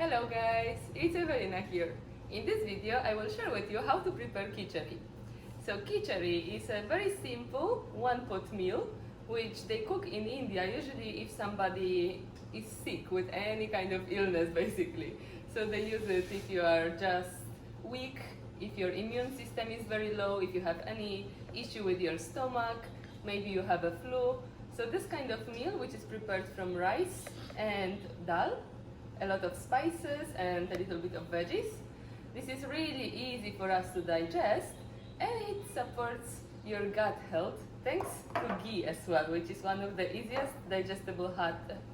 Hello guys, it's Evelina here. In this video I will share with you how to prepare Kitchari. So Kitchari is a very simple one-pot meal which they cook in India usually if somebody is sick with any kind of illness basically. So they use it if you are just weak, if your immune system is very low, if you have any issue with your stomach, maybe you have a flu. So this kind of meal which is prepared from rice and dal, a lot of spices and a little bit of veggies. This is really easy for us to digest and it supports your gut health thanks to ghee as well, which is one of the easiest digestible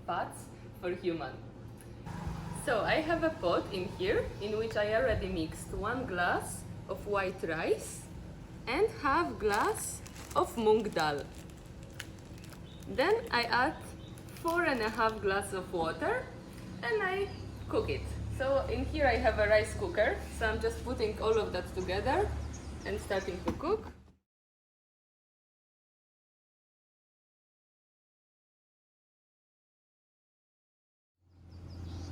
fats for human. So I have a pot in here in which I already mixed 1 glass of white rice and half glass of moong dal. Then I add 4.5 glasses of water and I cook it. So in here I have a rice cooker, so I'm just putting all of that together and starting to cook.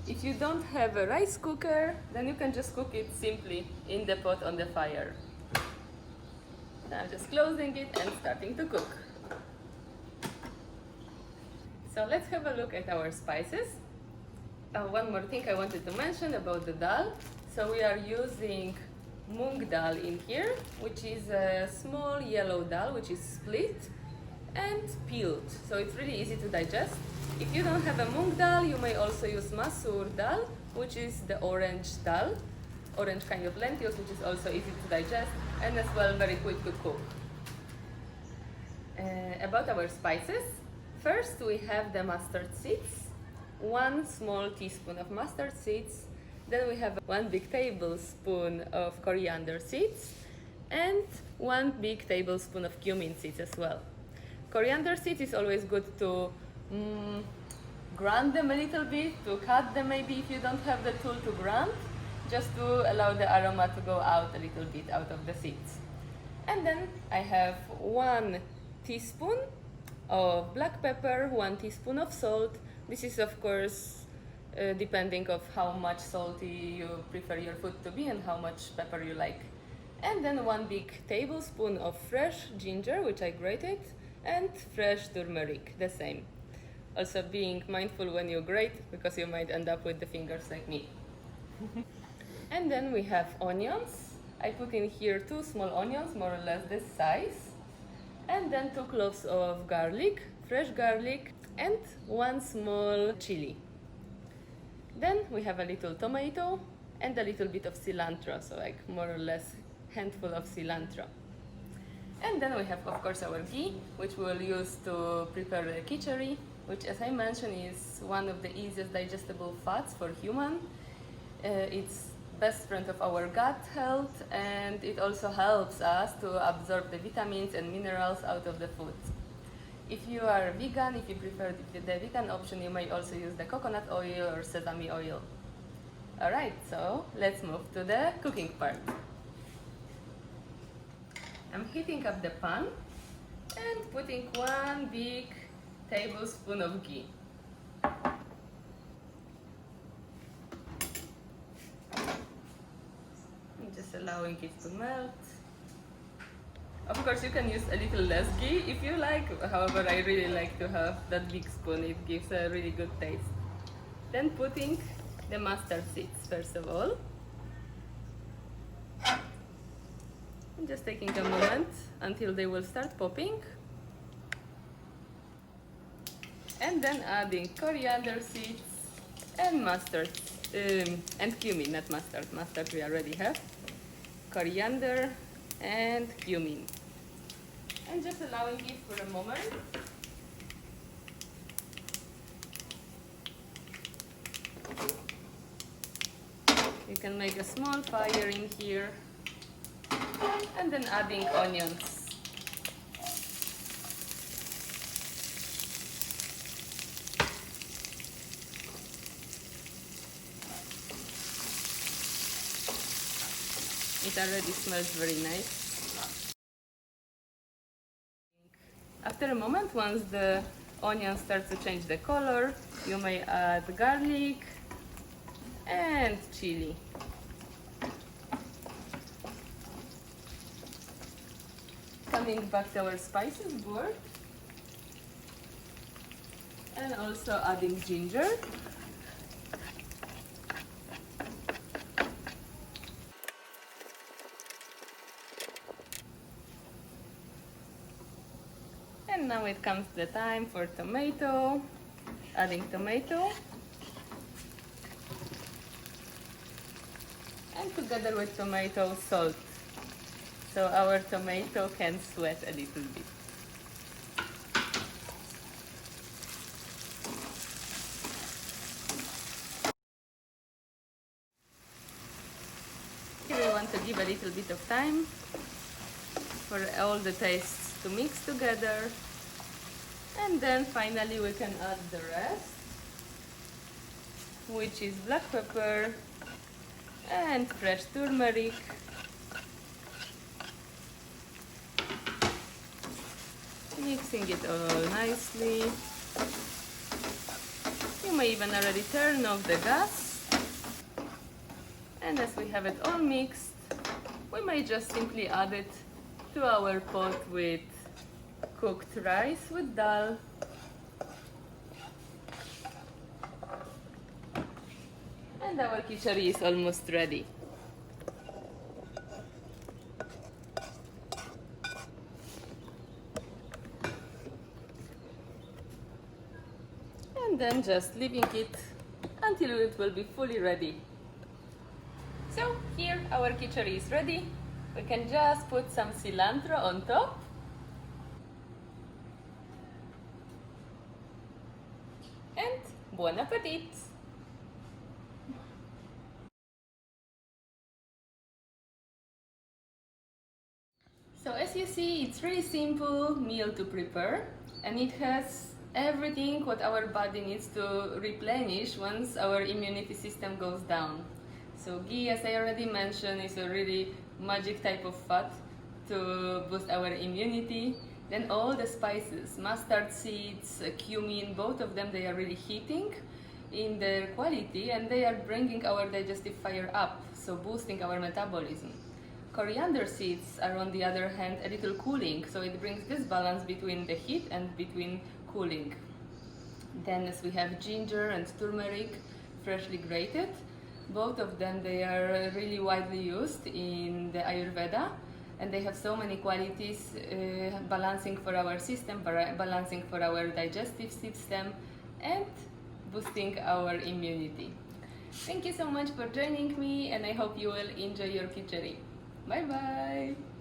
If you don't have a rice cooker, then you can just cook it simply in the pot on the fire. Now I'm just closing it and starting to cook. So let's have a look at our spices. One more thing I wanted to mention about the dal. So we are using moong dal in here, which is a small yellow dal which is split and peeled. So it's really easy to digest. If you don't have a moong dal, you may also use Masoor dal, which is the orange dal, orange kind of lentils, which is also easy to digest and as well very quick to cook. About our spices, first we have the mustard seeds. 1 small teaspoon of mustard seeds, then we have 1 big tablespoon of coriander seeds and 1 big tablespoon of cumin seeds as well. Coriander seeds is always good to grind them a little bit, to cut them maybe if you don't have the tool to grind, just to allow the aroma to go out a little bit out of the seeds. And then I have 1 teaspoon of black pepper, 1 teaspoon of salt. This is of course depending of how much salty you prefer your food to be and how much pepper you like. And then 1 big tablespoon of fresh ginger, which I grated, and fresh turmeric, the same. Also being mindful when you grate because you might end up with the fingers like me. And then we have onions. I put in here 2 small onions, more or less this size. And then 2 cloves of garlic, fresh garlic, and 1 small chili. Then we have a little tomato and a little bit of cilantro, so like more or less handful of cilantro. And then we have of course our ghee, which we will use to prepare the kitchari, which as I mentioned is one of the easiest digestible fats for human. It's best friend of our gut health and it also helps us to absorb the vitamins and minerals out of the food. If you are vegan, if you prefer the vegan option, you may also use the coconut oil or sesame oil. Alright, so let's move to the cooking part. I'm heating up the pan and putting 1 big tablespoon of ghee. Just allowing it to melt. Of course you can use a little less ghee if you like, however I really like to have that big spoon, it gives a really good taste. Then putting the mustard seeds first of all. And just taking a moment until they will start popping. And then adding coriander seeds and mustard, and cumin, not mustard, mustard we already have. Coriander and cumin. And just allowing it for a moment. You can make a small fire in here and then adding onions. It already smells very nice. After a moment, once the onion starts to change the color, you may add garlic and chili. Coming back to our spices board, and also adding ginger. And now it comes the time for tomato, adding tomato. And together with tomato, salt. So our tomato can sweat a little bit. Here we want to give a little bit of time for all the tastes to mix together. And then finally we can add the rest, which is black pepper and fresh turmeric. Mixing it all nicely. You may even already turn off the gas. And as we have it all mixed, we may just simply add it to our pot with cooked rice with dal. And our khichdi is almost ready. And then just leaving it until it will be fully ready. So here our khichdi is ready. We can just put some cilantro on top. And bon appetit! So as you see, it's really simple meal to prepare, and it has everything what our body needs to replenish once our immunity system goes down. So ghee, as I already mentioned, is a really magic type of fat to boost our immunity. Then all the spices, mustard seeds, cumin, both of them, they are really heating in their quality, and they are bringing our digestive fire up, so boosting our metabolism. Coriander seeds are, on the other hand, a little cooling, so it brings this balance between the heat and between cooling. Then as we have ginger and turmeric, freshly grated. Both of them, they are really widely used in the Ayurveda, and they have so many qualities, balancing for our system, balancing for our digestive system, and boosting our immunity. Thank you so much for joining me, and I hope you will enjoy your khichdi. Bye bye!